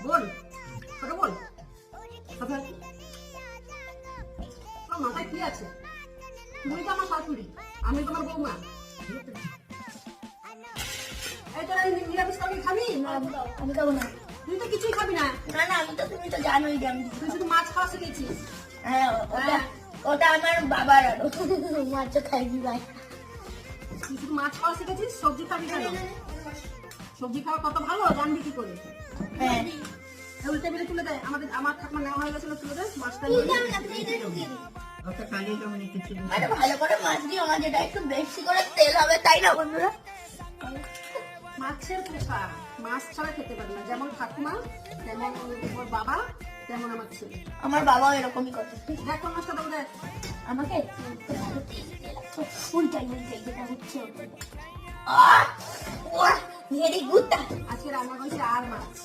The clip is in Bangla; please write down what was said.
বল কথা বল কথা। তোর মাথায় কি আছে? তুমি তো আমার শাশুড়ি, আমি তোমার বৌমা। এই তোরা নিরামিষ তরকারি খাবি? আমি খাবো না। তুই তো কিছুই খাবি না। না না, তুমি তো জানোই যে আমি তুই শুধু মাছ খাওয়া শিখেছিস। হ্যাঁ, ওটা আমার বাবার আরো মাছ খাইনি ভাই। তুই শুধু মাছ খাওয়া শিখেছিস, সবজি খাবি কেন? সবজি খাওয়া কত ভালো জানবি কি করে? হ্যাঁ, উল্টে টেবিলে তুলে দেয়। আমার ঠাকুমা নেওয়া হয়ে গেছিল, তুলে দেয় মাছটা। আরে ভালো করে মাছ দিও, আমার যেটা একটু বেশি করে তেল হবে, তাই না বন্ধুরা? মাছের পোষা, মাছ ছাড়া খেতে পারি না। যেমন ঠাকুমা, তেমন ওর বাবা, তেমন আমার ছেলে। আমার বাবাও এরকমই করে। দেখ কোন মাছটা দেবো, দেখ। আমাকে উল্টাই যেটা হচ্ছে ভেরি গুড। আজকে রান্না করছি আর মাছ।